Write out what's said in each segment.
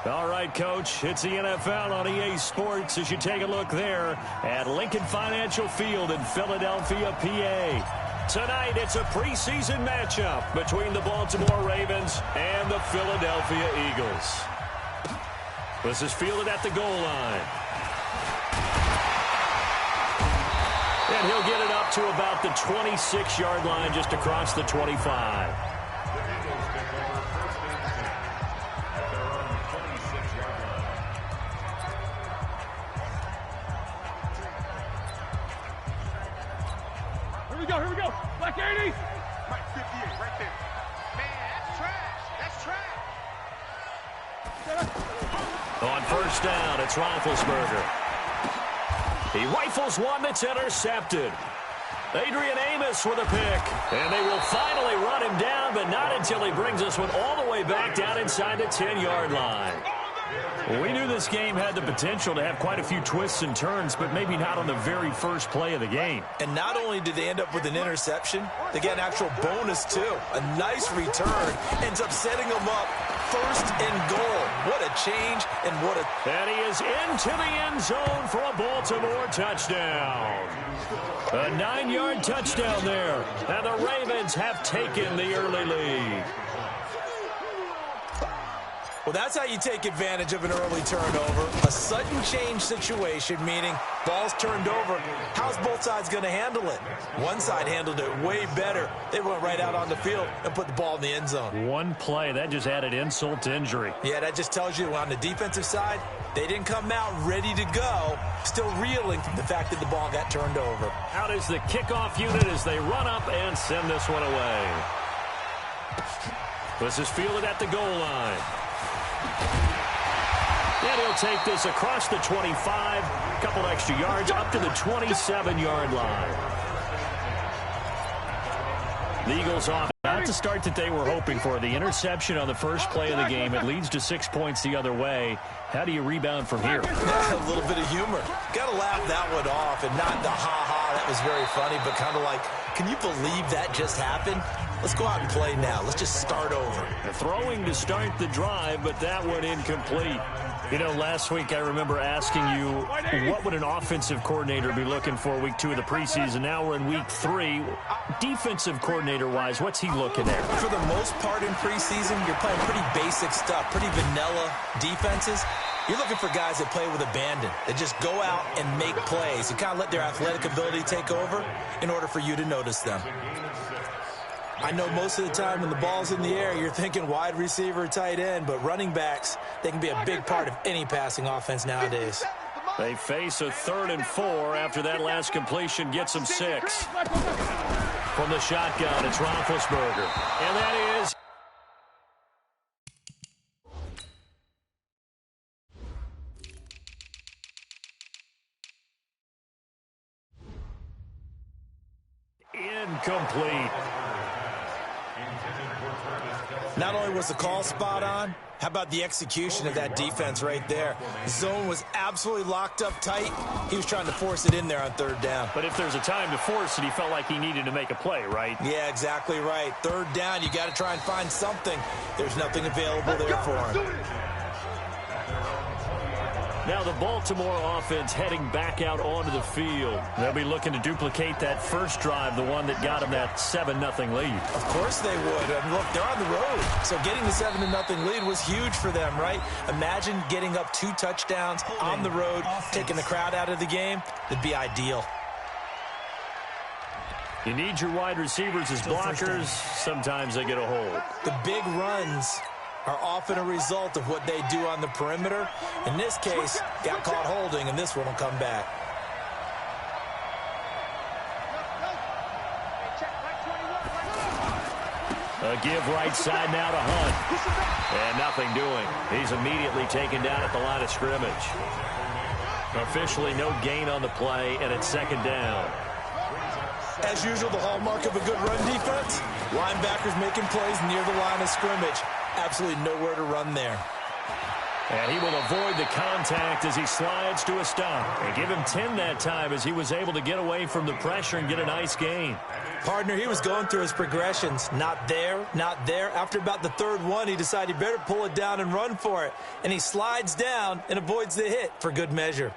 All right, Coach, it's the NFL on EA Sports as you take a look there at Lincoln Financial Field in Philadelphia, PA. Tonight, it's a preseason matchup between the Baltimore Ravens and the Philadelphia Eagles. This is fielded at the goal line. And he'll get it up to about the 26-yard line, just across the 25. Here we go. Black 80. Right 58, right there. Man, that's trash. That's trash. On first down, it's Roethlisberger. He rifles one that's intercepted. Adrian Amos with a pick. And they will finally run him down, but not until he brings this one all the way back down inside the 10-yard line. We knew this game had the potential to have quite a few twists and turns, but maybe not on the very first play of the game. And not only did they end up with an interception, they get an actual bonus, too. A nice return ends up setting them up first and goal. What a change and what a... And he is into the end zone for a Baltimore touchdown. A 9-yard touchdown there. And the Ravens have taken the early lead. Well, that's how you take advantage of an early turnover. A sudden change situation, meaning ball's turned over. How's both sides going to handle it? One side handled it way better. They went right out on the field and put the ball in the end zone. One play, that just added insult to injury. Yeah, that just tells you on the defensive side, they didn't come out ready to go, still reeling from the fact that the ball got turned over. Out is the kickoff unit as they run up and send this one away. This is fielded at the goal line. And he'll take this across the 25, a couple extra yards, up to the 27-yard line. The Eagles off. Not the start that they were hoping for. The interception on the first play of the game. It leads to 6 points the other way. How do you rebound from here? A little bit of humor. Got to laugh that one off and not the ha-ha. That was very funny, but kind of like, can you believe that just happened? Let's go out and play now. Let's just start over. Throwing to start the drive, but that one incomplete. You know, last week I remember asking you, what would an offensive coordinator be looking for week 2 of the preseason? Now we're in week 3. Defensive coordinator-wise, what's he looking at? For the most part in preseason, you're playing pretty basic stuff, pretty vanilla defenses. You're looking for guys that play with abandon, that just go out and make plays. You kind of let their athletic ability take over in order for you to notice them. I know most of the time when the ball's in the air, you're thinking wide receiver, tight end, but running backs, they can be a big part of any passing offense nowadays. They face a 3rd and 4 after that last completion gets them 6. From the shotgun, it's Roethlisberger. And that is... incomplete. Not only was the call spot on, how about the execution of that defense right there? The zone was absolutely locked up tight. He was trying to force it in there on 3rd down. But if there's a time to force it, he felt like he needed to make a play, right? Yeah, exactly right. 3rd down, you got to try and find something. There's nothing available there for him. Now the Baltimore offense heading back out onto the field. They'll be looking to duplicate that first drive, the one that got them that 7-0 lead. Of course they would. And look, they're on the road. So getting the 7-0 lead was huge for them, right? Imagine getting up 2 touchdowns on the road, taking the crowd out of the game. That'd be ideal. You need your wide receivers as blockers. Sometimes they get a hold. The big runs are often a result of what they do on the perimeter. In this case, got caught holding, and this one will come back. A give right side now to Hunt. And nothing doing. He's immediately taken down at the line of scrimmage. Officially no gain on the play, and it's 2nd down. As usual, the hallmark of a good run defense, linebackers making plays near the line of scrimmage. Absolutely nowhere to run there. And he will avoid the contact as he slides to a stop. And give him 10 that time as he was able to get away from the pressure and get a nice gain. Partner, he was going through his progressions. Not there, not there. After about the third one, he decided he better pull it down and run for it. And he slides down and avoids the hit for good measure.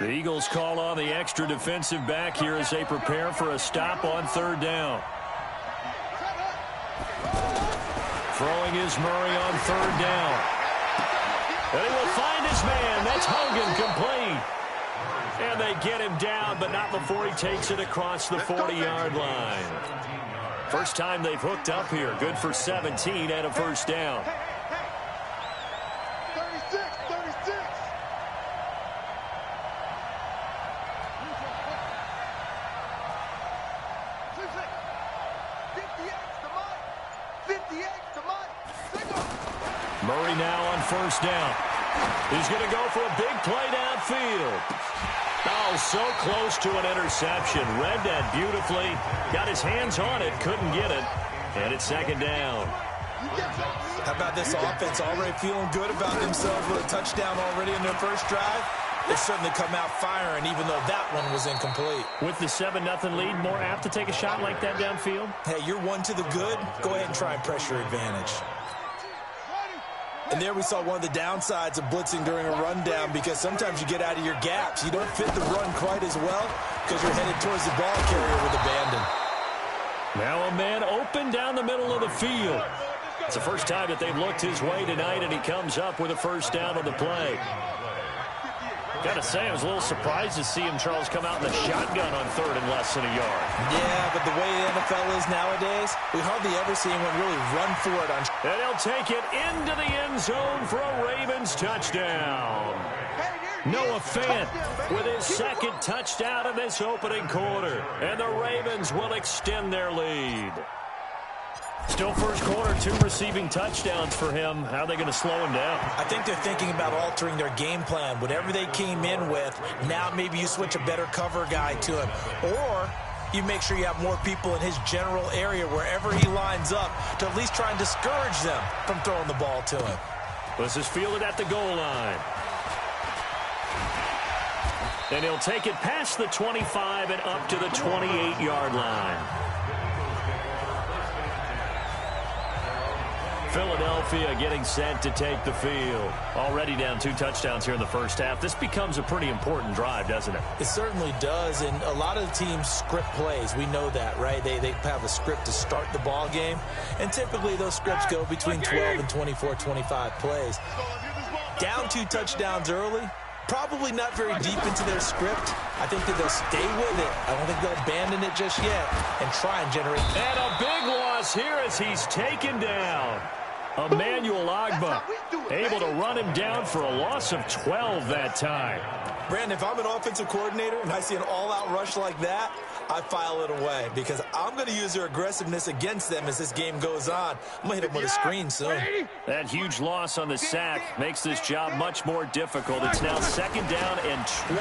The Eagles call on the extra defensive back here as they prepare for a stop on third down. Throwing is Murray on third down. And he will find his man. That's Hogan complete. And they get him down, but not before he takes it across the 40-yard line. First time they've hooked up here. Good for 17 and a first down. 36. 58 to Mike. Murray now on first down. He's going to go for a big play downfield. Oh, so close to an interception. Read that beautifully. Got his hands on it. Couldn't get it. And it's second down. How about this offense already feeling good about themselves with a touchdown already in their first drive? They certainly come out firing, even though that one was incomplete. With the 7-0 lead, more apt to take a shot like that downfield? Hey, you're one to the good. Go ahead and try and pressure advantage. And there we saw one of the downsides of blitzing during a rundown, because sometimes you get out of your gaps. You don't fit the run quite as well because you're headed towards the ball carrier with abandon. Now a man open down the middle of the field. It's the first time that they've looked his way tonight, and he comes up with a first down on the play. Got to say, I was a little surprised to see him, Charles, come out in the shotgun on third and less than a yard. Yeah, but the way the NFL is nowadays, we hardly ever see anyone really run for it on. And he'll take it into the end zone for a Ravens touchdown. Noah Fant with his second touchdown in this opening quarter. And the Ravens will extend their lead. Still first quarter, 2 receiving touchdowns for him. How are they going to slow him down? I think they're thinking about altering their game plan. Whatever they came in with, now maybe you switch a better cover guy to him. Or you make sure you have more people in his general area wherever he lines up to at least try and discourage them from throwing the ball to him. This is fielded at the goal line. And he'll take it past the 25 and up to the 28-yard line. Philadelphia getting set to take the field. Already down 2 touchdowns here in the first half. This becomes a pretty important drive, doesn't it? It certainly does, and a lot of the teams script plays. We know that, right? They have a script to start the ball game, and typically those scripts go between 12 and 24, 25 plays. Down 2 touchdowns early, probably not very deep into their script. I think that they'll stay with it. I don't think they'll abandon it just yet and try and generate. And a big loss here as he's taken down. Emmanuel Ogbah able to run him down for a loss of 12 that time. Brandon, if I'm an offensive coordinator and I see an all-out rush like that, I file it away because I'm going to use their aggressiveness against them as this game goes on. I'm going to hit them with a screen soon. That huge loss on the sack makes this job much more difficult. It's now second down and 22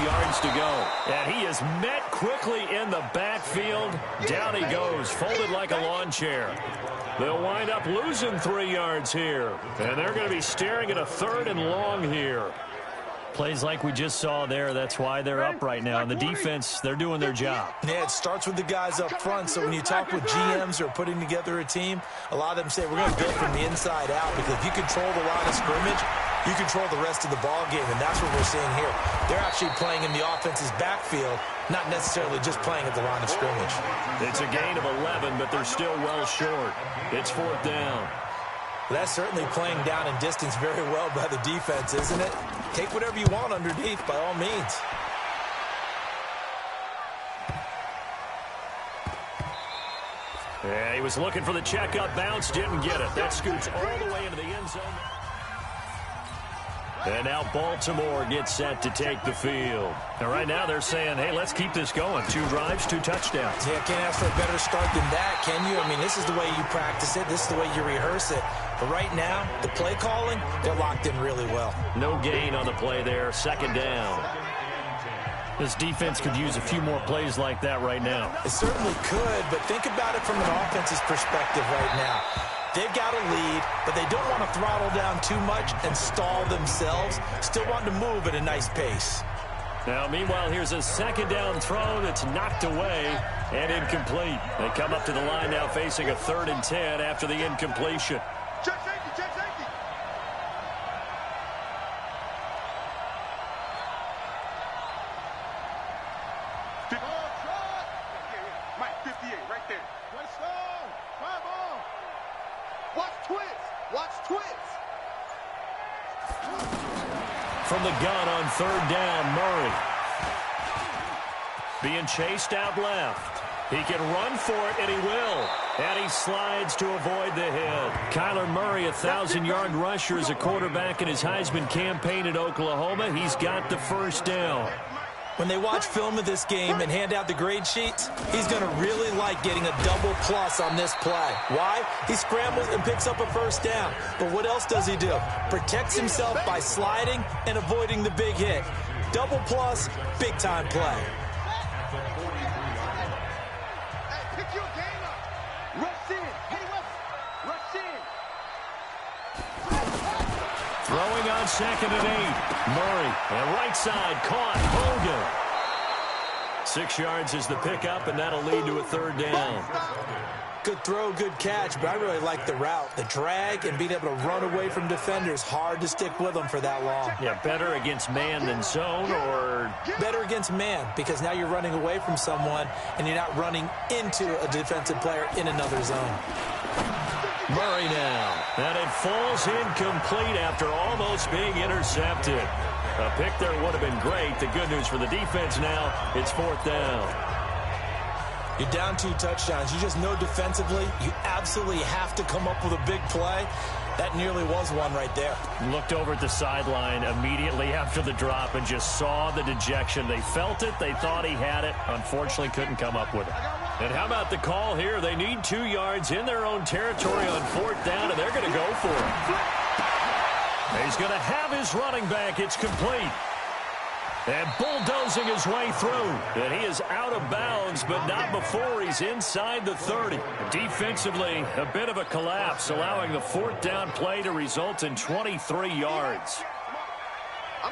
yards to go. And he is met quickly in the backfield. Down he goes, folded like a lawn chair. They'll wind up losing 3 yards here. And they're going to be staring at a 3rd and long here. Plays like we just saw there, that's why they're up right now. And the defense, they're doing their job. Yeah, it starts with the guys up front. So when you talk with GMs who are putting together a team, a lot of them say, we're going to build from the inside out. Because if you control the line of scrimmage, you control the rest of the ball game. And that's what we're seeing here. They're actually playing in the offense's backfield, not necessarily just playing at the line of scrimmage. It's a gain of 11, but they're still well short. It's 4th down. That's certainly playing down in distance very well by the defense, isn't it? Take whatever you want underneath, by all means. Yeah, he was looking for the checkup bounce, didn't get it. That scoots all the way into the end zone. And now Baltimore gets set to take the field. And right now they're saying, hey, let's keep this going. 2 drives, 2 touchdowns. Yeah, can't ask for a better start than that, can you? I mean, this is the way you practice it. This is the way you rehearse it. But right now, the play calling, they're locked in really well. No gain on the play there. 2nd down. This defense could use a few more plays like that right now. It certainly could, but think about it from an offense's perspective right now. They've got a lead, but they don't want to throttle down too much and stall themselves. Still want to move at a nice pace. Now, meanwhile, here's a second down throw that's knocked away and incomplete. They come up to the line now facing a 3rd and 10 after the incompletion. Check safety, check safety. Mike, 58, right there. Let's go. Come on. Watch twist. Watch twist. From the gun on 3rd down, Murray. Being chased out left. He can run for it, and he will. And he slides to avoid the hit. Kyler Murray, 1,000-yard rusher as a quarterback in his Heisman campaign at Oklahoma. He's got the first down. When they watch film of this game and hand out the grade sheets, he's going to really like getting a double plus on this play. Why? He scrambles and picks up a first down. But what else does he do? Protects himself by sliding and avoiding the big hit. Double plus, big-time play. Hey, pick your game up. Rush in. Hey, rush in. Throwing on 2nd and 8. Murray, and right side, caught. Hogan. 6 yards is the pickup, and that'll lead to a 3rd down. Good throw, good catch, but I really like the route. The drag and being able to run away from defenders. Hard to stick with them for that long. Yeah, better against man than zone, or better against man, because now you're running away from someone and you're not running into a defensive player in another zone. Murray now. And it falls incomplete after almost being intercepted. A pick there would have been great. The good news for the defense now, it's 4th down. You're down 2 touchdowns. You just know defensively you absolutely have to come up with a big play. That nearly was one right there. Looked over at the sideline immediately after the drop and just saw the dejection. They felt it. They thought he had it. Unfortunately, couldn't come up with it. And how about the call here? They need 2 yards in their own territory on 4th down, and they're going to go for it. He's going to have his running back. It's complete. And bulldozing his way through. And he is out of bounds, but not before he's inside the 30. Defensively, a bit of a collapse, allowing the 4th down play to result in 23 yards.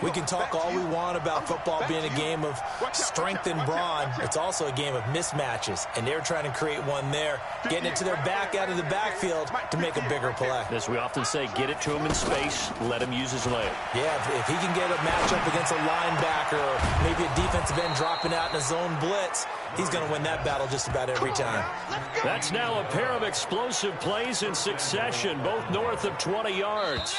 We can talk all we want about football being a game of strength and brawn. It's also a game of mismatches, and they're trying to create one there, getting it to their back out of the backfield to make a bigger play. As we often say, get it to him in space, let him use his leg. Yeah, if he can get a matchup against a linebacker or maybe a defensive end dropping out in a zone blitz, he's going to win that battle just about every time. That's now a pair of explosive plays in succession, both north of 20 yards.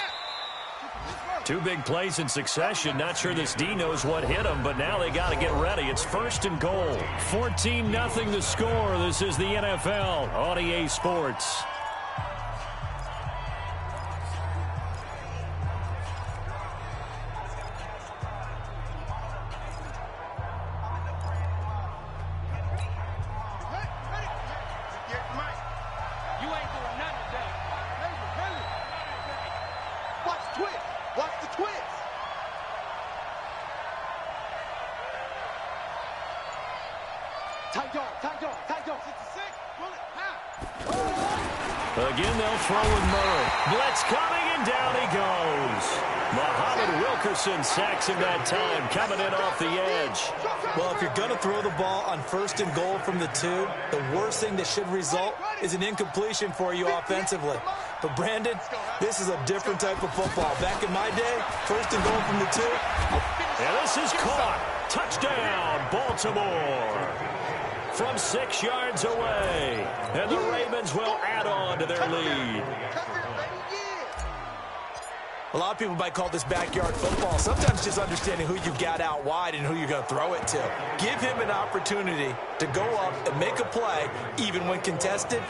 2 big plays in succession. Not sure this D knows what hit him, but now they got to get ready. It's 1st and goal. 14-0 the score. This is the NFL on EA Sports. You ain't doing nothing today. Watch the twist. Watch the twist. Tight dog, tight dog, tight dog. 66. Bullet. Again, they'll throw with Murray. Blitz coming, and down he goes. Muhammad Wilkerson sacks him that time, coming in off the edge. Well, if you're going to throw the ball on 1st and goal from the 2, the worst thing that should result is an incompletion for you offensively. But, Brandon, this is a different type of football. Back in my day, 1st and goal from the 2. And this is caught. Touchdown, Baltimore. From 6 yards away. And the Ravens will add on to their lead. A lot of people might call this backyard football. Sometimes just understanding who you've got out wide and who you're going to throw it to. Give him an opportunity to go up and make a play, even when contested.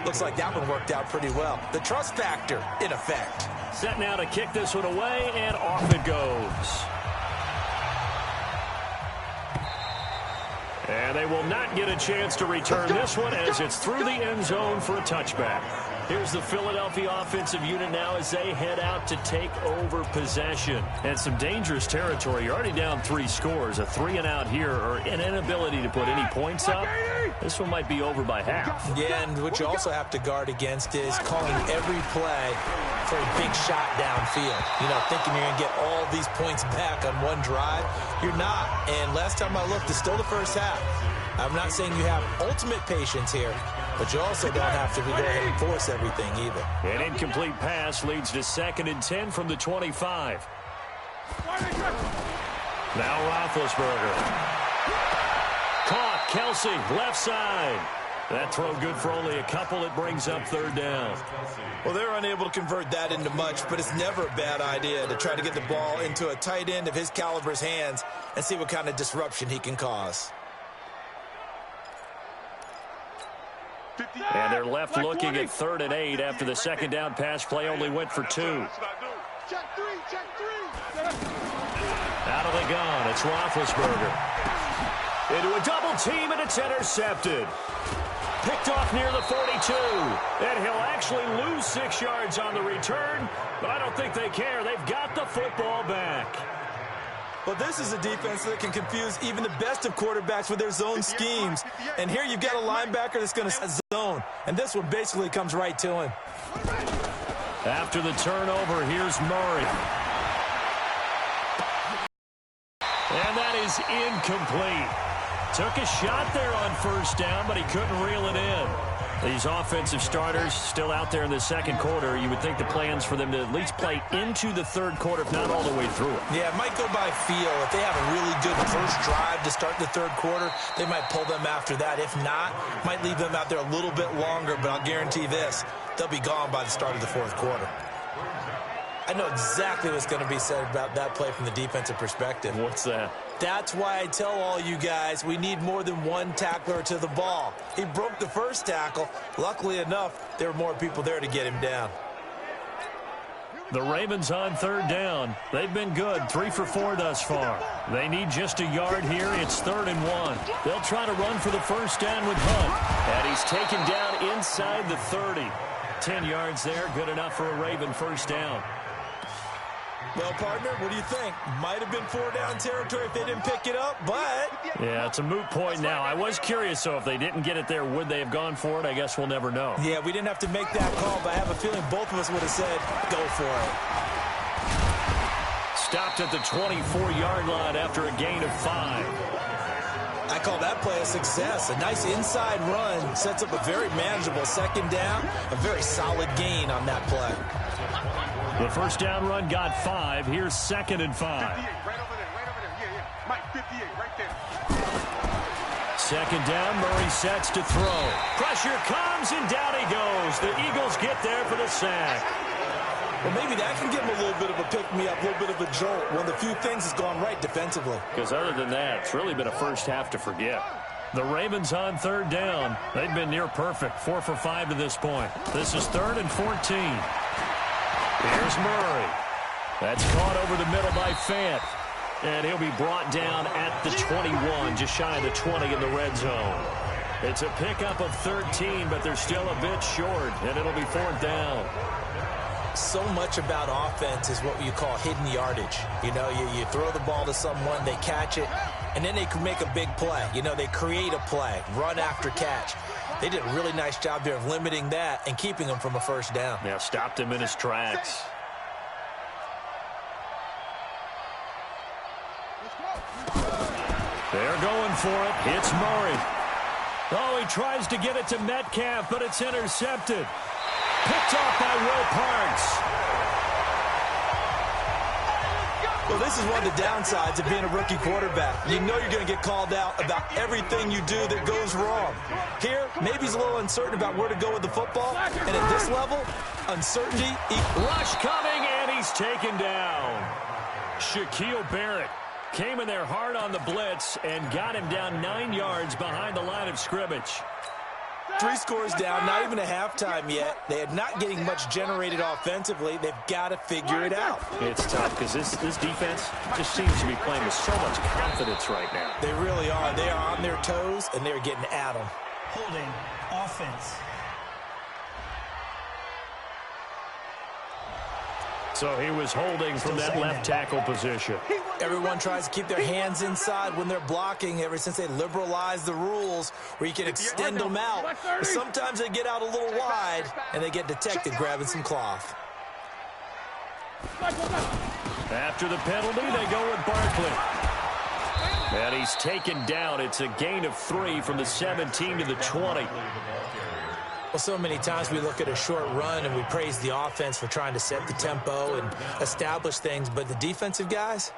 Looks like that one worked out pretty well. The trust factor in effect. Set now to kick this one away, and off it goes. And they will not get a chance to return this one as it's through the end zone for a touchback. Here's the Philadelphia offensive unit now as they head out to take over possession. And some dangerous territory. You're already down 3 scores. A 3-and-out here or an inability to put any points up. This one might be over by half. Yeah, and what you also have to guard against is calling every play for a big shot downfield. You know, thinking you're going to get all these points back on one drive. You're not. And last time I looked, it's still the first half. I'm not saying you have ultimate patience here, but you also don't have to go ahead and force everything either. An incomplete pass leads to 2nd and 10 from the 25. Now Roethlisberger. Caught. Kelsey, left side. That throw good for only a couple. It brings up 3rd down. Well, they're unable to convert that into much, but it's never a bad idea to try to get the ball into a tight end of his caliber's hands and see what kind of disruption he can cause. And they're left looking at 3rd and 8 after the 2nd down pass play only went for 2. Check three. Out of the gun, it's Roethlisberger. Into a double team, and it's intercepted. Picked off near the 42. And he'll actually lose 6 yards on the return, but I don't think they care. They've got the football back. Well, this is a defense that can confuse even the best of quarterbacks with their zone schemes. And here you've got a linebacker that's going to zone. And this one basically comes right to him. After the turnover, here's Murray. And that is incomplete. Took a shot there on 1st down, but he couldn't reel it in. These offensive starters still out there in the 2nd quarter. You would think the plans for them to at least play into the 3rd quarter, if not all the way through it. Yeah, it might go by feel. If they have a really good first drive to start the 3rd quarter, they might pull them after that. If not, might leave them out there a little bit longer, but I'll guarantee this, they'll be gone by the start of the 4th quarter. I know exactly what's going to be said about that play from the defensive perspective. What's that? That's why I tell all you guys we need more than one tackler to the ball. He broke the first tackle. Luckily enough, there were more people there to get him down. The Ravens on 3rd down. They've been good, 3 for 4 thus far. They need just a yard here. It's 3rd and 1. They'll try to run for the 1st down with Hunt. And he's taken down inside the 30. 10 yards there, good enough for a Raven 1st down. Well, partner, what do you think? Might have been 4-down territory if they didn't pick it up, but... Yeah, it's a moot point now. I was curious, so if they didn't get it there, would they have gone for it? I guess we'll never know. Yeah, we didn't have to make that call, but I have a feeling both of us would have said, go for it. Stopped at the 24-yard line after a gain of 5. I call that play a success. A nice inside run sets up a very manageable 2nd down, a very solid gain on that play. The 1st down run got 5. Here's 2nd and 5. 58, right over there. Yeah. Mike, 58, right there. 2nd down, Murray sets to throw. Pressure comes, and down he goes. The Eagles get there for the sack. Well, maybe that can give him a little bit of a pick-me-up, a little bit of a jolt. One of the few things that's gone right defensively. Because other than that, it's really been a first half to forget. The Ravens on 3rd down. They've been near perfect, 4 for 5 to this point. This is 3rd and 14. Here's Murray. That's caught over the middle by Fant. And he'll be brought down at the 21, just shy of the 20 in the red zone. It's a pickup of 13, but they're still a bit short, and it'll be 4th down. So much about offense is what you call hidden yardage. You know, you throw the ball to someone, they catch it, and then they can make a big play. You know, they create a play, run after catch. They did a really nice job there of limiting that and keeping him from a 1st down. Yeah, stopped him in his tracks. They're going for it. It's Murray. Oh, he tries to get it to Metcalf, but it's intercepted. Picked off by Will Parks. Well, this is one of the downsides of being a rookie quarterback. You know you're going to get called out about everything you do that goes wrong. Here, maybe he's a little uncertain about where to go with the football. And at this level, uncertainty. Rush coming, and he's taken down. Shaquille Barrett came in there hard on the blitz and got him down 9 yards behind the line of scrimmage. 3 scores down, not even a halftime yet. They are not getting much generated offensively. They've got to figure it out. It's tough because this defense just seems to be playing with so much confidence right now. They really are. They are on their toes, and they're getting at them. Holding offense. So he was holding from that left tackle position. Everyone tries to keep their hands inside when they're blocking ever since they liberalized the rules where you can extend them out. But sometimes they get out a little wide and they get detected grabbing some cloth. After the penalty, they go with Barkley. And he's taken down. It's a gain of 3 from the 17 to the 20. Well, so many times we look at a short run and we praise the offense for trying to set the tempo and establish things, but the defensive guys,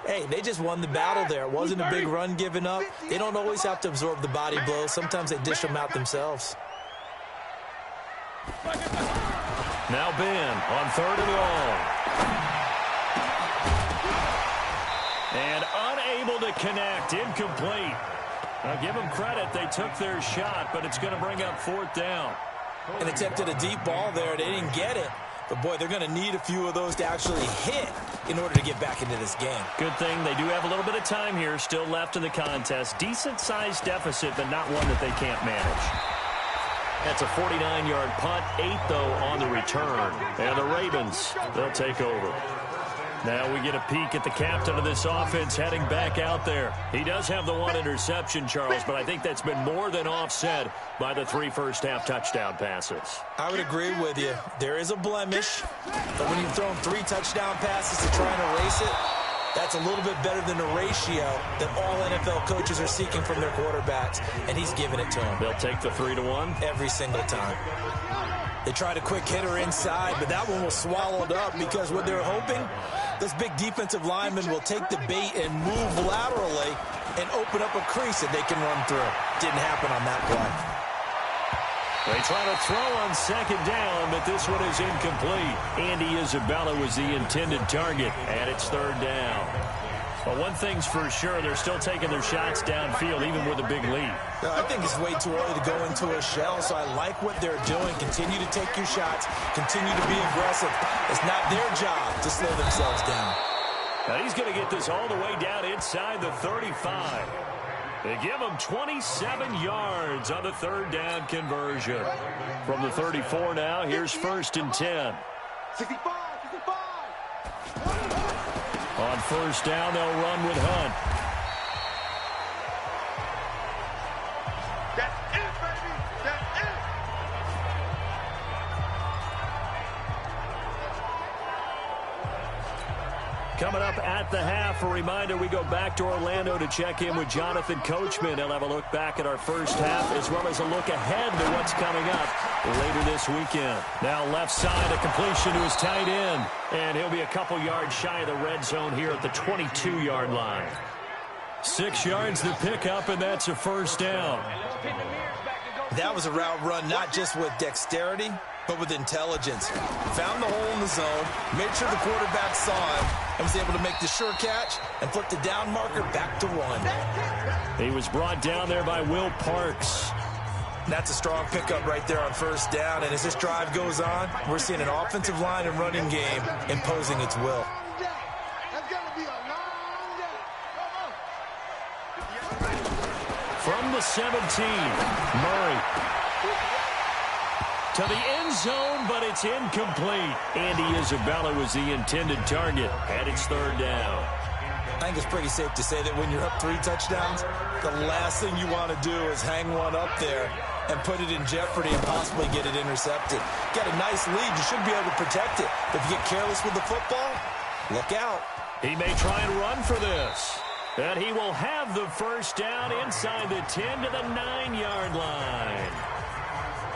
hey, they just won the battle there. It wasn't a big run given up. They don't always have to absorb the body blows. Sometimes they dish them out themselves. Now Ben on 3rd and long. And unable to connect, incomplete. Now give them credit, they took their shot, but it's going to bring up 4th down. And attempted a deep ball there. They didn't get it. But, boy, they're going to need a few of those to actually hit in order to get back into this game. Good thing they do have a little bit of time here still left in the contest. Decent-sized deficit, but not one that they can't manage. That's a 49-yard punt, 8, though, on the return. And the Ravens, they'll take over. Now we get a peek at the captain of this offense heading back out there. He does have the 1 interception, Charles, but I think that's been more than offset by the 3 first-half touchdown passes. I would agree with you. There is a blemish, but when you've thrown 3 touchdown passes to try and erase it, that's a little bit better than the ratio that all NFL coaches are seeking from their quarterbacks, and he's giving it to them. They'll take the 3-1? Every single time. They tried a quick hitter inside, but that one was swallowed up because what they're hoping, this big defensive lineman will take the bait and move laterally and open up a crease that they can run through. Didn't happen on that play. They try to throw on 2nd down, but this one is incomplete. Andy Isabella was the intended target, and it's 3rd down. But one thing's for sure, they're still taking their shots downfield, even with a big lead. I think it's way too early to go into a shell, so I like what they're doing. Continue to take your shots. Continue to be aggressive. It's not their job to slow themselves down. Now he's going to get this all the way down inside the 35. They give him 27 yards on the 3rd down conversion. From the 34 now, here's 1st and 10. 65. On 1st down, they'll run with Hunt. That's it, baby. That's it. Coming up at the half, a reminder, we go back to Orlando to check in with Jonathan Coachman. He'll have a look back at our first half as well as a look ahead to what's coming up later this weekend. Now left side, a completion to his tight end. And he'll be a couple yards shy of the red zone here at the 22-yard line. 6 yards to pick up, and that's a 1st down. That was a route run not just with dexterity, but with intelligence. Found the hole in the zone, made sure the quarterback saw him, and was able to make the sure catch and flip the down marker back to 1. He was brought down there by Will Parks. That's a strong pickup right there on 1st down, and as this drive goes on, we're seeing an offensive line and running game imposing its will. That's gonna be a long day. From the 17, Murray. To the end zone, but it's incomplete. Andy Isabella was the intended target, and it's 3rd down. I think it's pretty safe to say that when you're up 3 touchdowns, the last thing you want to do is hang one up there and put it in jeopardy and possibly get it intercepted. Got a nice lead. You should be able to protect it. But if you get careless with the football, look out. He may try and run for this. And he will have the 1st down inside the 10 to the 9-yard line.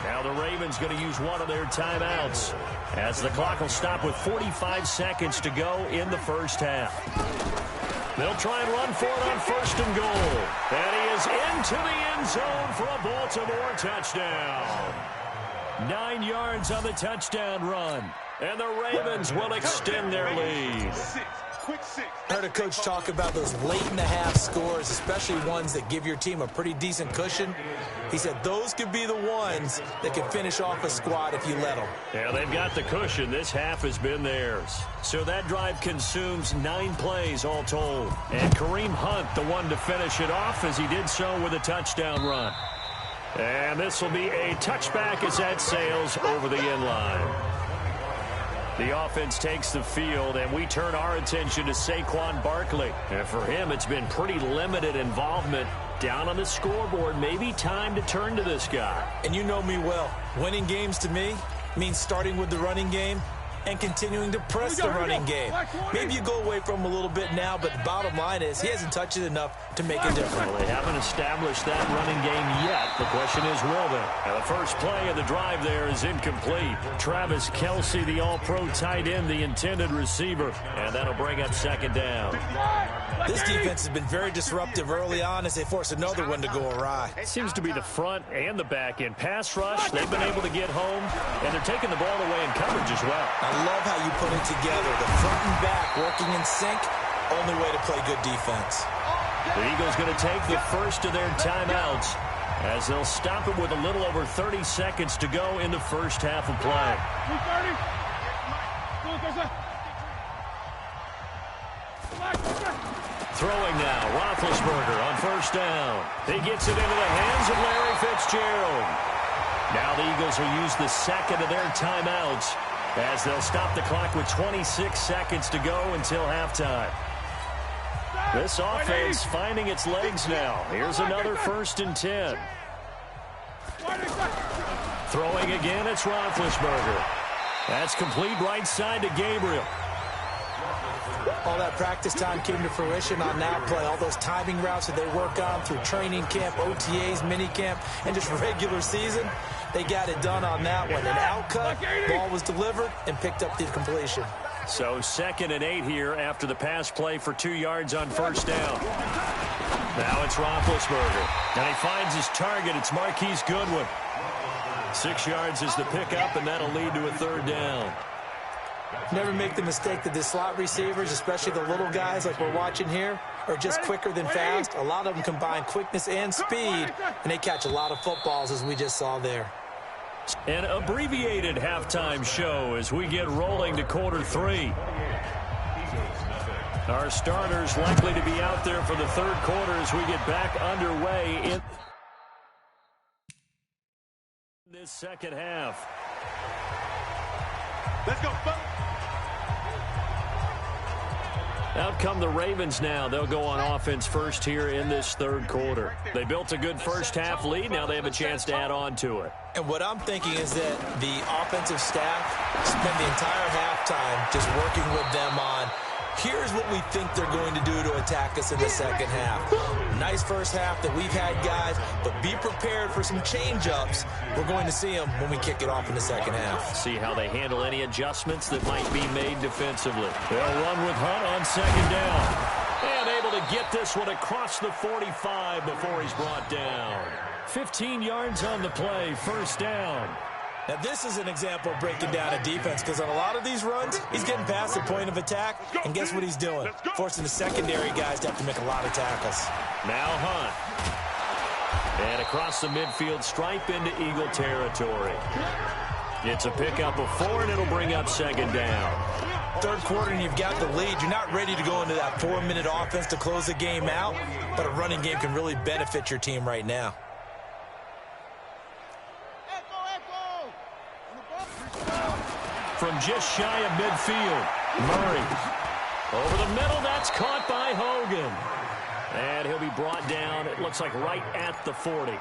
Now the Ravens going to use one of their timeouts as the clock will stop with 45 seconds to go in the 1st half. They'll try and run for it on 1st and goal. And he is into the end zone for a Baltimore touchdown. 9 yards on the touchdown run. And the Ravens will extend their lead. I heard a coach talk about those late-in-the-half scores, especially ones that give your team a pretty decent cushion. He said those could be the ones that can finish off a squad if you let them. Yeah, they've got the cushion. This half has been theirs. So that drive consumes 9 plays all told. And Kareem Hunt, the one to finish it off, as he did so with a touchdown run. And this will be a touchback as that sails over the end line. The offense takes the field, and we turn our attention to Saquon Barkley. And for him, it's been pretty limited involvement down on the scoreboard. Maybe time to turn to this guy. And you know me well. Winning games to me means starting with the running game and continuing to press the running game. Maybe you go away from him a little bit now, but the bottom line is he hasn't touched it enough to make a difference. Well, they haven't established that running game yet. The question is, will they? And the first play of the drive there is incomplete. Travis Kelce, the all-pro tight end, the intended receiver, and that'll bring up second down. This defense has been very disruptive early on as they force another one to go awry. It seems to be the front and the back end. Pass rush, they've been able to get home, and they're taking the ball away in coverage as well. I love how you put it together. The front and back working in sync, only way to play good defense. The Eagles going to take the first of their timeouts as they'll stop it with a little over 30 seconds to go in the first half of play. Throwing now, Roethlisberger on first down. He gets it into the hands of Larry Fitzgerald. Now the Eagles will use the second of their timeouts as they'll stop the clock with 26 seconds to go until halftime. This offense finding its legs now. Here's another 1st and 10. Throwing again, it's Roethlisberger. That's complete right side to Gabriel. All that practice time came to fruition on that play. All those timing routes that they work on through training camp, OTAs, minicamp, and just regular season, they got it done on that one. An outcut, ball was delivered, and picked up the completion. So 2nd and 8 here after the pass play for 2 yards on first down. Now it's Roethlisberger. And he finds his target. It's Marquise Goodwin. 6 yards is the pickup, and that'll lead to a 3rd down. Never make the mistake that the slot receivers, especially the little guys like we're watching here, are just quicker than fast. A lot of them combine quickness and speed, and they catch a lot of footballs, as we just saw there. An abbreviated halftime show as we get rolling to quarter 3. Our starters likely to be out there for the 3rd quarter as we get back underway in this second half. Let's go, folks. Out come the Ravens now. They'll go on offense first here in this 3rd quarter. They built a good first half lead. Now they have a chance to add on to it. And what I'm thinking is that the offensive staff spend the entire halftime just working with them on, here's what we think they're going to do to attack us in the second half. Nice first half that we've had, guys, but be prepared for some change-ups. We're going to see them when we kick it off in the second half. See how they handle any adjustments that might be made defensively. They'll run with Hunt on 2nd down. And able to get this one across the 45 before he's brought down. 15 yards on the play, 1st down. Now, this is an example of breaking down a defense because on a lot of these runs, he's getting past the point of attack, and guess what he's doing? Forcing the secondary guys to have to make a lot of tackles. Now Hunt. And across the midfield stripe into Eagle territory. It's a pickup of 4, and it'll bring up 2nd down. 3rd quarter, and you've got the lead. You're not ready to go into that 4-minute offense to close the game out, but a running game can really benefit your team right now. From just shy of midfield, Murray. Over the middle, that's caught by Hogan. And he'll be brought down, it looks like right at the 40.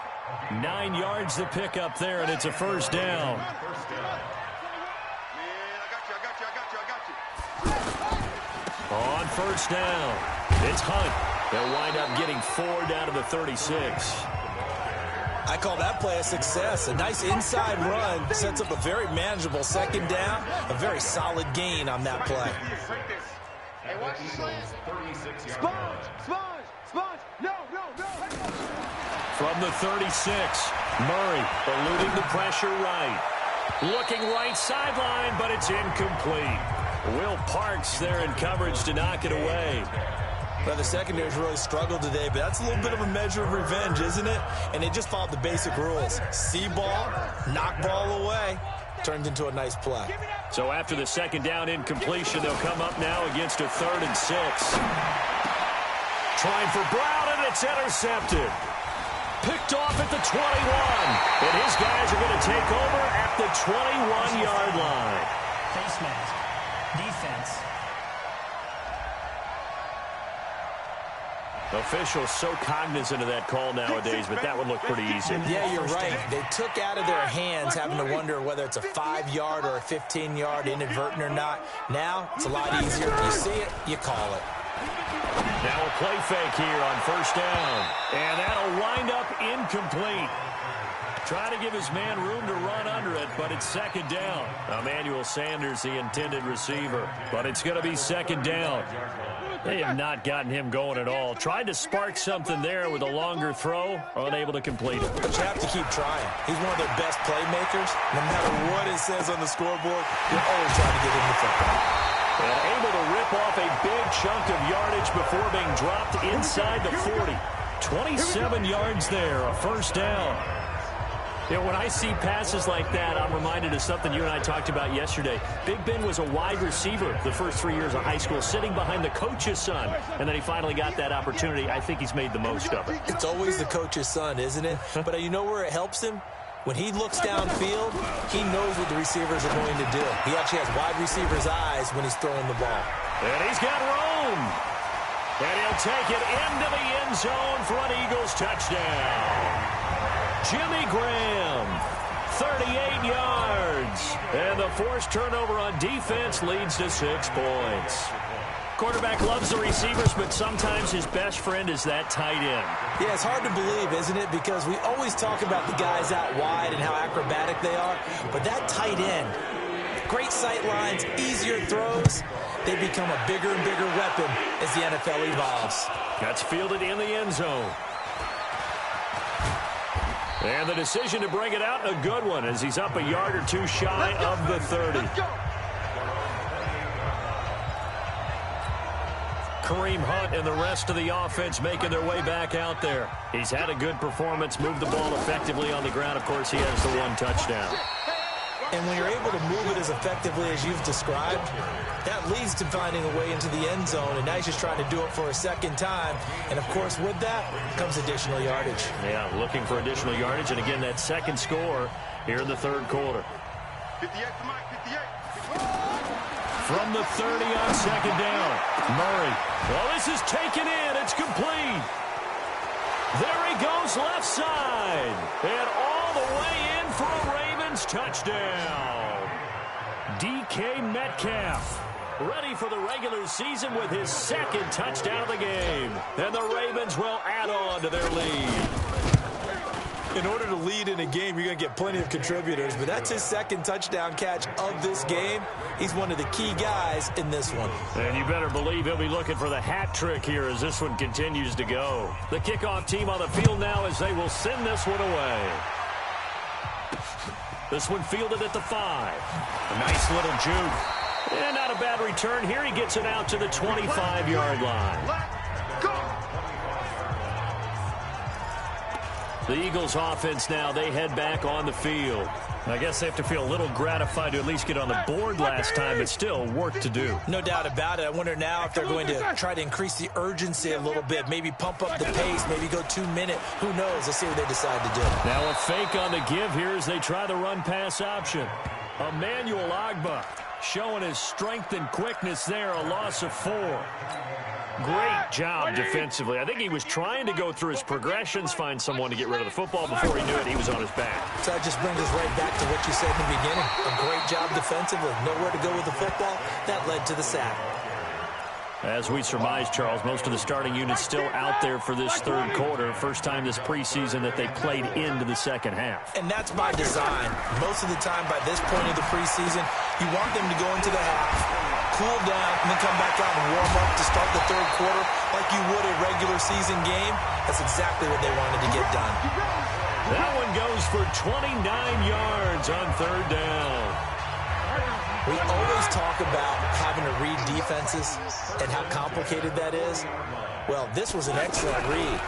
9 yards the pickup there, and it's a 1st down. On 1st down, it's Hunt. They'll wind up getting 4 down to the 36. I call that play a success. A nice inside run sets up a very manageable 2nd down. A very solid gain on that play. From the 36, Murray eluding the pressure right. Looking right sideline, but it's incomplete. Will Parks there in coverage to knock it away. Well, the secondary's really struggled today, but that's a little bit of a measure of revenge, isn't it? And they just followed the basic rules. See ball, knock ball away, turned into a nice play. So after the 2nd down incompletion, they'll come up now against a 3rd and 6. Trying for Brown, and it's intercepted. Picked off at the 21. And his guys are going to take over at the 21-yard line. Face mask. Defense. Officials so cognizant of that call nowadays, but that would look pretty easy. Yeah, you're right. They took out of their hands having to wonder whether it's a 5-yard or a 15-yard inadvertent or not. Now, it's a lot easier. You see it, you call it. Now a play fake here on first down. And that'll wind up incomplete. Trying to give his man room to run under it, but it's second down. Emmanuel Sanders, the intended receiver, but it's going to be second down. They have not gotten him going at all. Tried to spark something there with a longer throw, unable to complete it. But you have to keep trying. He's one of their best playmakers. No matter what it says on the scoreboard, you're always trying to get him the football. And able to rip off a big chunk of yardage before being dropped inside the 40. 27 yards there, a first down. You know, when I see passes like that, I'm reminded of something you and I talked about yesterday. Big Ben was a wide receiver the first 3 years of high school, sitting behind the coach's son, and then he finally got that opportunity. I think he's made the most of it. It's always the coach's son, isn't it? But you know where it helps him? When he looks downfield, he knows what the receivers are going to do. He actually has wide receivers' eyes when he's throwing the ball. And he's got room. And he'll take it into the end zone for an Eagles touchdown. Jimmy Graham, 38 yards. And the forced turnover on defense leads to 6 points. Quarterback loves the receivers, but sometimes his best friend is that tight end. Yeah, it's hard to believe, isn't it? Because we always talk about the guys out wide and how acrobatic they are. But that tight end, great sight lines, easier throws, they become a bigger and bigger weapon as the NFL evolves. That's fielded in the end zone. And the decision to bring it out, a good one, as he's up a yard or two shy of the 30. Kareem Hunt and the rest of the offense making their way back out there. He's had a good performance, moved the ball effectively on the ground. Of course, he has the 1 touchdown. And when you're able to move it as effectively as you've described, that leads to finding a way into the end zone, and now he's just trying to do it for a second time. And, of course, with that comes additional yardage. Yeah, looking for additional yardage, and again, that second score here in the third quarter. 58 to Mike, 58. From the 30 on second down, Murray. Well, this is taken in. It's complete. There he goes left side. And all the way in for a Ravens touchdown. DK Metcalf ready for the regular season with his second touchdown of the game. And the Ravens will add on to their lead. In order to lead in a game, you're going to get plenty of contributors, but that's his second touchdown catch of this game. He's one of the key guys in this one. And you better believe he'll be looking for the hat trick here as this one continues to go. The kickoff team on the field now as they will send this one away. This one fielded at the 5. A nice little juke. And not a bad return here. He gets it out to the 25-yard line. Let's go. The Eagles offense now, they head back on the field. I guess they have to feel a little gratified to at least get on the board last time, but still work to do. No doubt about it. I wonder now if they're going to try to increase the urgency a little bit, maybe pump up the pace, maybe go 2-minute. Who knows? Let's see what they decide to do. Now a fake on the give here as they try the run-pass option. Emmanuel Ogbah showing his strength and quickness there, a loss of 4. Great job defensively. I think he was trying to go through his progressions, find someone to get rid of the football. Before he knew it, he was on his back. So that just brings us right back to what you said in the beginning. A great job defensively. Nowhere to go with the football. That led to the sack. As we surmised, Charles, most of the starting units still out there for this third quarter. First time this preseason that they played into the second half. And that's by design. Most of the time by this point of the preseason, you want them to go into the half, cool down, and then come back out and warm up to start the third quarter like you would a regular season game. That's exactly what they wanted to get done. That one goes for 29 yards on third down. We always talk about having to read defenses and how complicated that is. Well, this was an excellent read.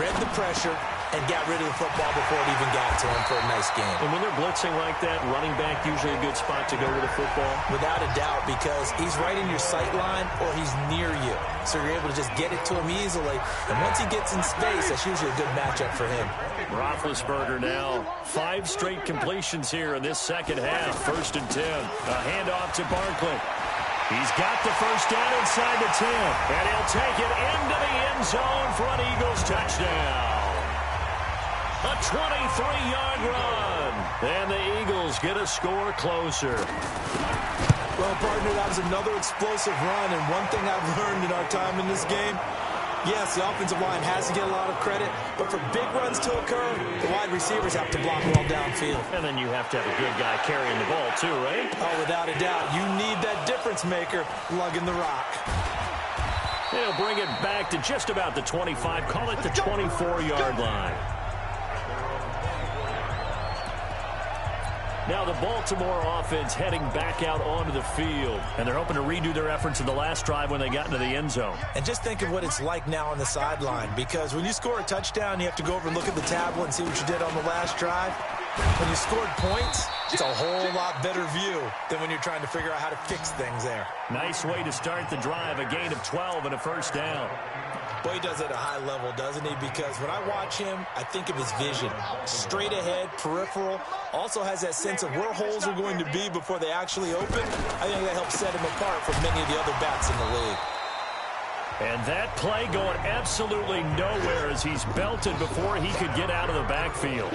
Read the pressure, and got rid of the football before it even got to him for a nice game. And when they're blitzing like that, running back usually a good spot to go with the football? Without a doubt, because he's right in your sight line or he's near you. So you're able to just get it to him easily. And once he gets in space, that's usually a good matchup for him. Roethlisberger now. 5 straight completions here in this second half. 1st and 10. A handoff to Barkley. He's got the first down inside the 10. And he'll take it into the end zone for an Eagles touchdown. A 23-yard run. And the Eagles get a score closer. Well, partner, that was another explosive run. And one thing I've learned in our time in this game, yes, the offensive line has to get a lot of credit, but for big runs to occur, the wide receivers have to block well downfield. And then you have to have a good guy carrying the ball too, right? Oh, without a doubt. You need that difference maker lugging the rock. They'll bring it back to just about the 25. Call it the 24-yard line. Now the Baltimore offense heading back out onto the field. And they're hoping to redo their efforts in the last drive when they got into the end zone. And just think of what it's like now on the sideline. Because when you score a touchdown, you have to go over and look at the tablet and see what you did on the last drive. When you scored points, it's a whole lot better view than when you're trying to figure out how to fix things there. Nice way to start the drive. A gain of 12 and a first down. Boy, he does it at a high level, doesn't he? Because when I watch him, I think of his vision. Straight ahead, peripheral. Also has that sense of where holes are going to be before they actually open. I think that helps set him apart from many of the other backs in the league. And that play going absolutely nowhere as he's belted before he could get out of the backfield.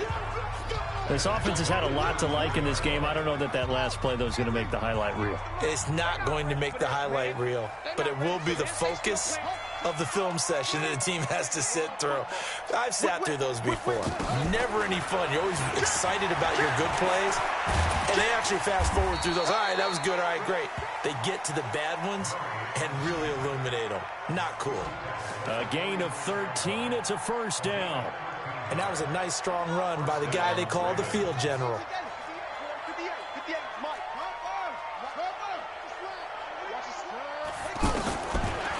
This offense has had a lot to like in this game. I don't know that last play, though, is going to make the highlight reel. It's not going to make the highlight reel, but it will be the focus of the film session that the team has to sit through. I've sat through those before. Never any fun. You're always excited about your good plays, and they actually fast forward through those. All right, that was good. All right, great. They get to the bad ones and really illuminate them. Not cool. A gain of 13. It's a first down. And that was a nice, strong run by the guy they call the field general.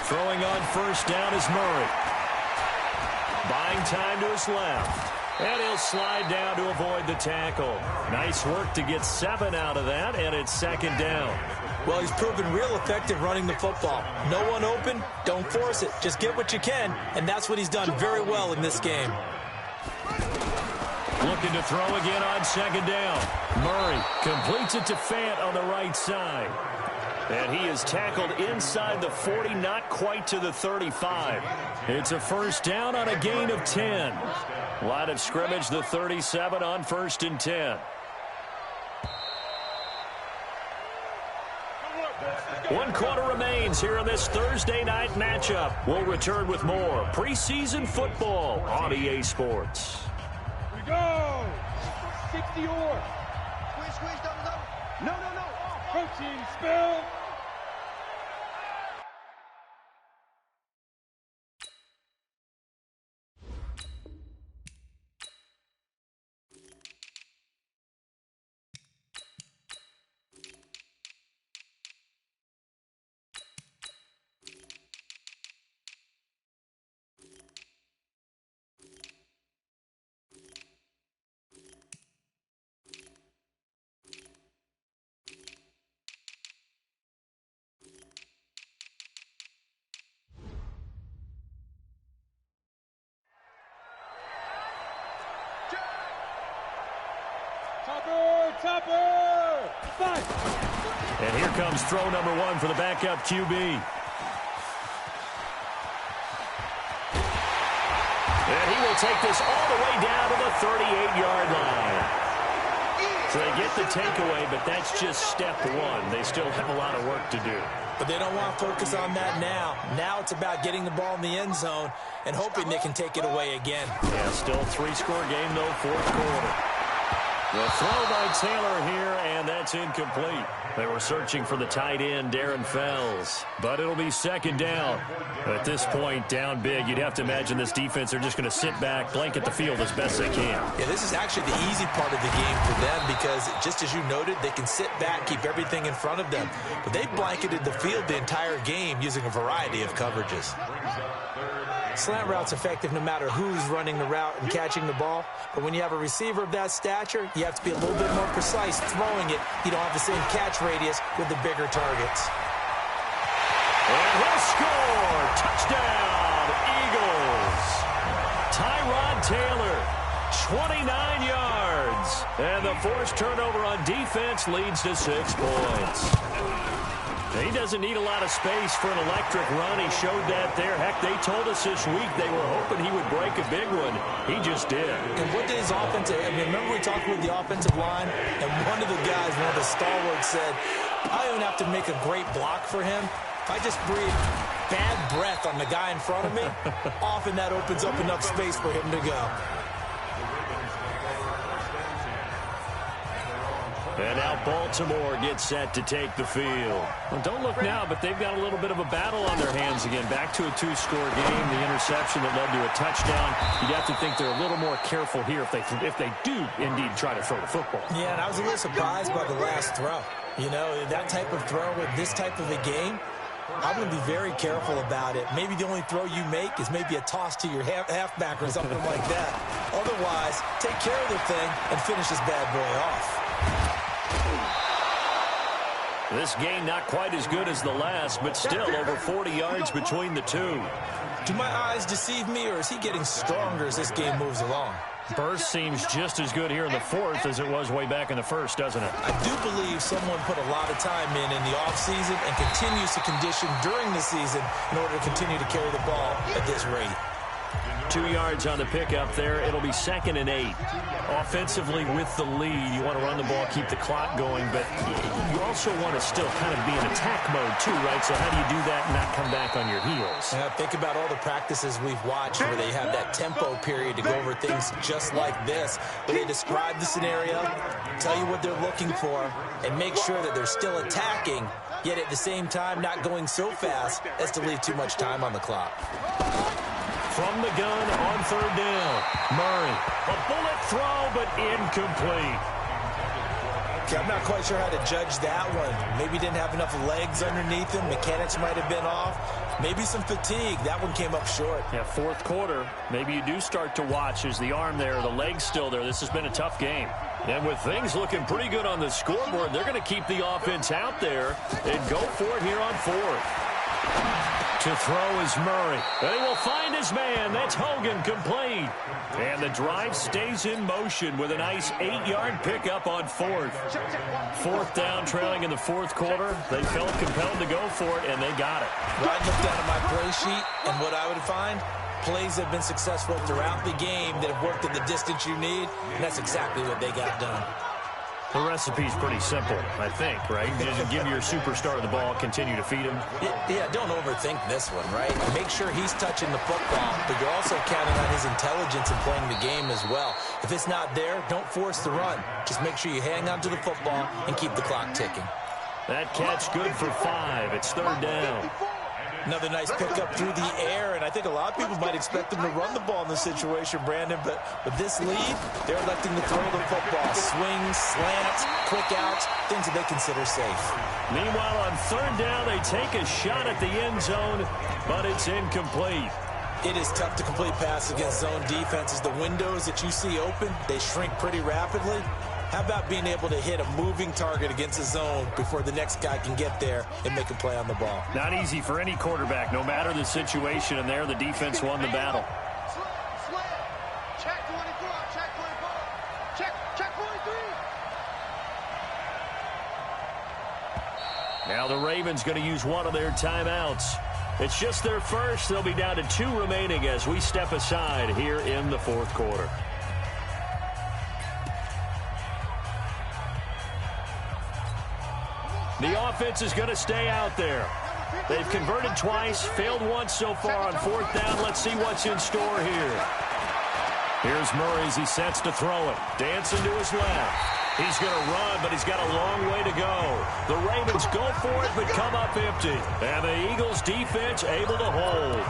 Throwing on first down is Murray. Buying time to his left. And he'll slide down to avoid the tackle. Nice work to get 7 out of that, and it's second down. Well, he's proven real effective running the football. No one open, don't force it. Just get what you can, and that's what he's done very well in this game. Looking to throw again on second down. Murray completes it to Fant on the right side. And he is tackled inside the 40, not quite to the 35. It's a first down on a gain of 10. Line of scrimmage, the 37 on 1st and 10. One quarter remains here in this Thursday night matchup. We'll return with more preseason football on EA Sports. We go! 60 or. Squeeze, double. No. Protein spill. Topper! Fight! And here comes throw number 1 for the backup QB. And he will take this all the way down to the 38-yard line. So they get the takeaway, but that's just step 1. They still have a lot of work to do. But they don't want to focus on that now. Now it's about getting the ball in the end zone and hoping they can take it away again. Yeah, still 3-score game, though, 4th quarter. The throw by Taylor here, and that's incomplete. They were searching for the tight end, Darren Fells, but it'll be second down. At this point, down big, you'd have to imagine this defense are just going to sit back, blanket the field as best they can. Yeah, this is actually the easy part of the game for them because, just as you noted, they can sit back, keep everything in front of them. But they blanketed the field the entire game using a variety of coverages. Slant route's effective no matter who's running the route and catching the ball. But when you have a receiver of that stature, you have to be a little bit more precise throwing it. You don't have the same catch radius with the bigger targets. And he'll score! Touchdown, Eagles! Tyrod Taylor, 29 yards. And the forced turnover on defense leads to 6 points. He doesn't need a lot of space for an electric run. He showed that there. Heck, they told us this week they were hoping he would break a big one. He just did. And what did his offensive... I mean, remember we talked with the offensive line? And one of the guys, one of the stalwarts said, I don't have to make a great block for him. If I just breathe bad breath on the guy in front of me, often that opens up enough space for him to go. And now Baltimore gets set to take the field. Well, don't look now, but they've got a little bit of a battle on their hands again. Back to a 2-score game, the interception that led to a touchdown. You'd have to think they're a little more careful here if they do indeed try to throw the football. Yeah, and I was a little surprised by the last throw. You know, that type of throw with this type of a game, I'm going to be very careful about it. Maybe the only throw you make is maybe a toss to your halfback or something like that. Otherwise, take care of the thing and finish this bad boy off. This game not quite as good as the last, but still over 40 yards between the two. Do my eyes deceive me, or is he getting stronger as this game moves along? Burst seems just as good here in the fourth as it was way back in the first, doesn't it? I do believe someone put a lot of time in the offseason and continues to condition during the season in order to continue to carry the ball at this rate. 2 yards on the pickup there. It'll be 2nd and 8. Offensively with the lead, you want to run the ball, keep the clock going, but you also want to still kind of be in attack mode too, right? So how do you do that and not come back on your heels? Yeah, think about all the practices we've watched where they have that tempo period to go over things just like this, where they describe the scenario, tell you what they're looking for, and make sure that they're still attacking, yet at the same time not going so fast as to leave too much time on the clock. From the gun on 3rd down. Murray, a bullet throw, but incomplete. Okay, I'm not quite sure how to judge that one. Maybe didn't have enough legs underneath him. Mechanics might have been off. Maybe some fatigue. That one came up short. Yeah, 4th quarter. Maybe you do start to watch. Is the arm there, the leg's still there? This has been a tough game. And with things looking pretty good on the scoreboard, they're going to keep the offense out there and go for it here on 4th. To throw is Murray. They will find his man. That's Hogan, complete. And the drive stays in motion with a nice 8-yard pickup on 4th. 4th down, trailing in the 4th quarter. They felt compelled to go for it, and they got it. Right, look down at my play sheet, and what I would find, plays have been successful throughout the game that have worked at the distance you need, and that's exactly what they got done. The recipe's pretty simple, I think, right? Just give your superstar the ball, continue to feed him. Yeah, don't overthink this one, right? Make sure he's touching the football, but you're also counting on his intelligence in playing the game as well. If it's not there, don't force the run. Just make sure you hang on to the football and keep the clock ticking. That catch good for 5. It's 3rd down. Another nice pickup through the air, and I think a lot of people might expect them to run the ball in this situation, Brandon, but with this lead, they're electing to throw the football. Swings, slants, quick outs, things that they consider safe. Meanwhile, on 3rd down, they take a shot at the end zone, but it's incomplete. It is tough to complete passes against zone defenses. The windows that you see open, they shrink pretty rapidly. How about being able to hit a moving target against a zone before the next guy can get there and make a play on the ball? Not easy for any quarterback, no matter the situation, and there the defense won the battle. Check 24, check 24, check 43. Now the Ravens going to use one of their timeouts. It's just their first. They'll be down to 2 remaining as we step aside here in the 4th quarter. The offense is going to stay out there. They've converted twice, failed once so far on 4th down. Let's see what's in store here. Here's Murray as he sets to throw it. Dancing to his left. He's going to run, but he's got a long way to go. The Ravens go for it, but come up empty. And the Eagles defense able to hold.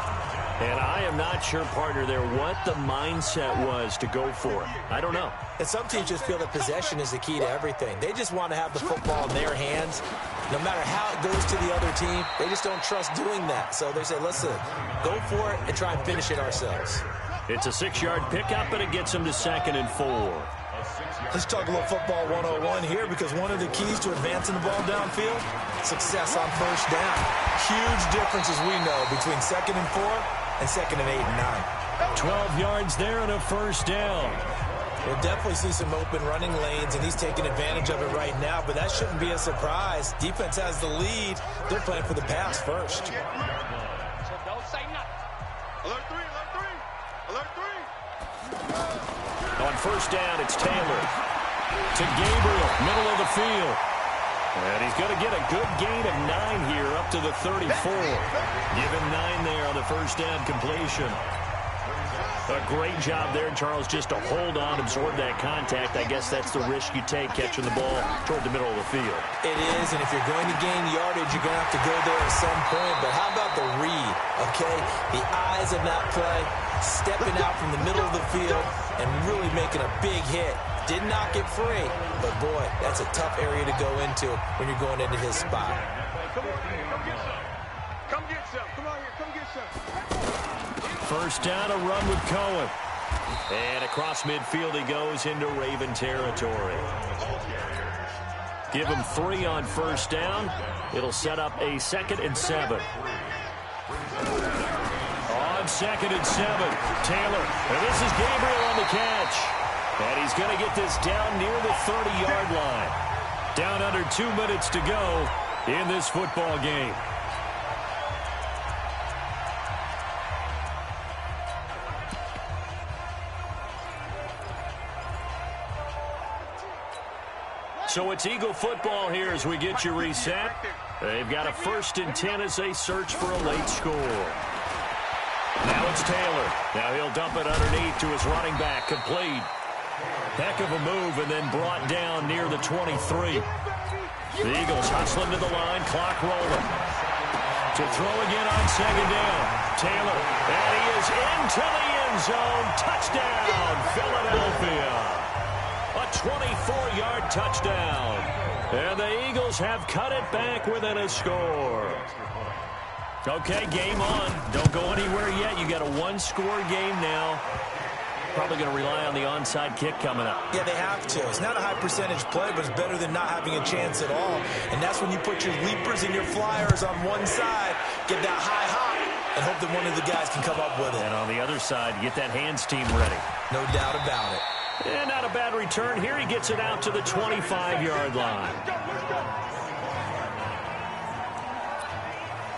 And I am not sure, partner, there what the mindset was to go for it. I don't know. And some teams just feel that possession is the key to everything. They just want to have the football in their hands. No matter how it goes to the other team, they just don't trust doing that. So they say, listen, go for it and try and finish it ourselves. It's a 6-yard pickup, and it gets them to 2nd and 4. Let's talk a little football 101 here, because one of the keys to advancing the ball downfield, success on first down. Huge difference, as we know, between 2nd and 4 and 2nd and 8 and 9. 12 yards there and a first down. We'll definitely see some open running lanes, and he's taking advantage of it right now, but that shouldn't be a surprise. Defense has the lead. They're playing for the pass first. So don't say nothing. Alert 3, alert 3, alert 3. On first down, it's Taylor to Gabriel, middle of the field. And he's going to get a good gain of 9 here up to the 34. Give him 9 there on the first down completion. A great job there, Charles, just to hold on, absorb that contact. I guess that's the risk you take catching the ball toward the middle of the field. It is, and if you're going to gain yardage, you're going to have to go there at some point. But how about the read, okay? The eyes of that play, stepping out from the middle of the field and really making a big hit. Did not get free, but boy, that's a tough area to go into when you're going into his spot. Come on, come get some. Come on here, come get some. First down, a run with Cohen. And across midfield he goes into Raven territory. Give him 3 on first down. It'll set up a 2nd and 7. On 2nd and 7, Taylor. And this is Gabriel on the catch. And he's going to get this down near the 30-yard line. Down under 2 minutes to go in this football game. So it's Eagle football here as we get you reset. They've got a 1st and 10 as they search for a late score. Now it's Taylor. Now he'll dump it underneath to his running back. Complete. Heck of a move, and then brought down near the 23. The Eagles hustling to the line, clock rolling. To throw again on 2nd down. Taylor, and he is into the end zone. Touchdown, Philadelphia. A 24-yard touchdown. And the Eagles have cut it back within a score. Okay, game on. Don't go anywhere yet. You got a 1-score game now. Probably going to rely on the onside kick coming up. Yeah, they have to. It's not a high percentage play, but it's better than not having a chance at all. And that's when you put your leapers and your flyers on one side, get that high hop, and hope that one of the guys can come up with it. And on the other side, get that hands team ready. No doubt about it. And not a bad return here. He gets it out to the 25-yard line.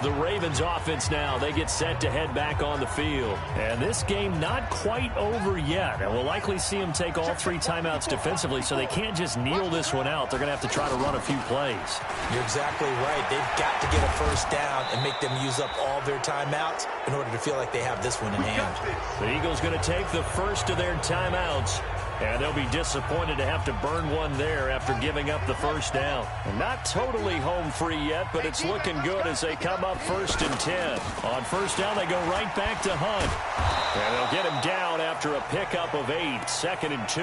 The Ravens offense now, they get set to head back on the field. And this game not quite over yet. And we'll likely see them take all 3 timeouts defensively, so they can't just kneel this one out. They're going to have to try to run a few plays. You're exactly right. They've got to get a first down and make them use up all their timeouts in order to feel like they have this one in hand. The Eagles going to take the first of their timeouts. And they'll be disappointed to have to burn one there after giving up the first down. And not totally home free yet, but it's looking good as they come up 1st and 10. On first down, they go right back to Hunt. And they'll get him down after a pickup of 8, 2nd and 2.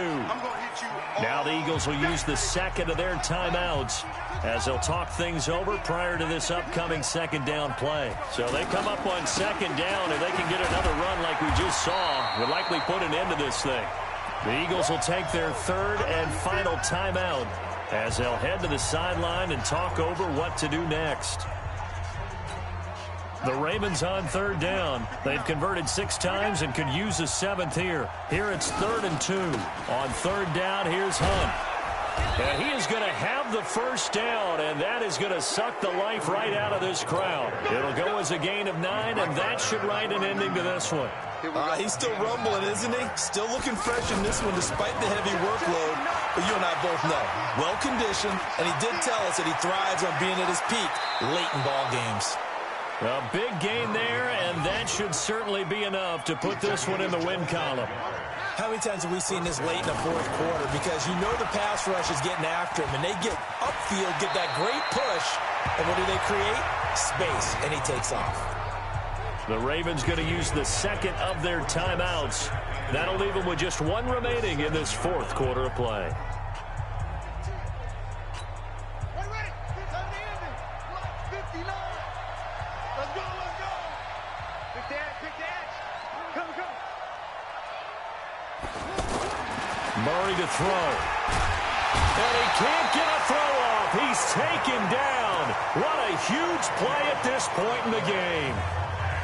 Now the Eagles will use the 2nd of their timeouts as they'll talk things over prior to this upcoming 2nd down play. So they come up on 2nd down, and they can get another run like we just saw. Would likely put an end to this thing. The Eagles will take their 3rd and final timeout as they'll head to the sideline and talk over what to do next. The Ravens on 3rd down. They've converted 6 times and could use a 7th here. Here it's 3rd and 2. On 3rd down, here's Hunt. And he is going to have the first down, and that is going to suck the life right out of this crowd. It'll go as a gain of 9, and that should write an ending to this one. He's still rumbling, isn't he? Still looking fresh in this one despite the heavy workload. But you and I both know, well-conditioned, and he did tell us that he thrives on being at his peak late in ball games. A big gain there, and that should certainly be enough to put this one in the win column. How many times have we seen this late in the 4th quarter? Because you know the pass rush is getting after him, and they get upfield, get that great push, and what do they create? Space, and he takes off. The Ravens going to use the second of their timeouts. That'll leave them with just one remaining in this fourth quarter of play. Murray to throw. And he can't get a throw off. He's taken down. What a huge play at this point in the game.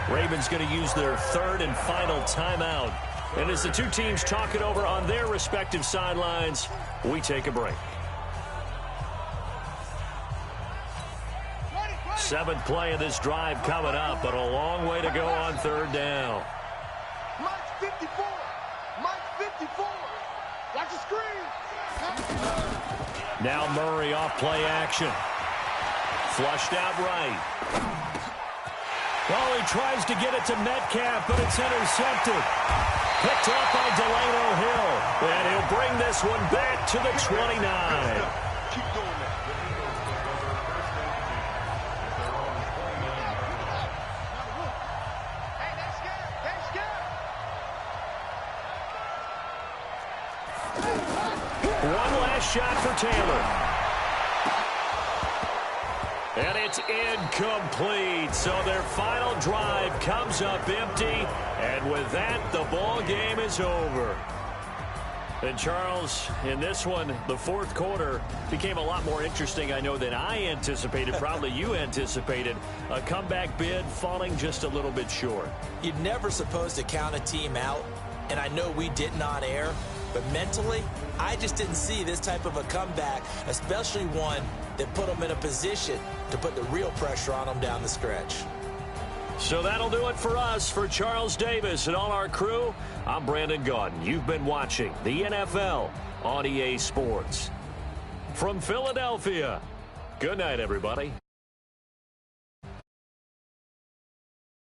Ravens going to use their third and final timeout. And as the two teams talk it over on their respective sidelines, we take a break. Seventh play of this drive coming up, but a long way to go on third down. Mike's 54. Mike's 54. Watch the screen. Now Murray off play action. Flushed out right. Oh, he tries to get it to Metcalf, but it's intercepted. Picked off by Delano Hill. And he'll bring this one back to the 29. Keep doing that. Hey, that's good. That's good. One last shot for Taylor. And it's incomplete. So their final drive comes up empty. And with that, the ball game is over. And Charles, in this one, the fourth quarter became a lot more interesting, I know, than I anticipated. Probably you anticipated. A comeback bid falling just a little bit short. You're never supposed to count a team out. And I know we didn't on air. But mentally, I just didn't see this type of a comeback, especially one that put them in a position to put the real pressure on them down the stretch. So that'll do it for us. For Charles Davis and all our crew, I'm Brandon Gaudin. You've been watching the NFL on EA Sports. From Philadelphia, good night, everybody.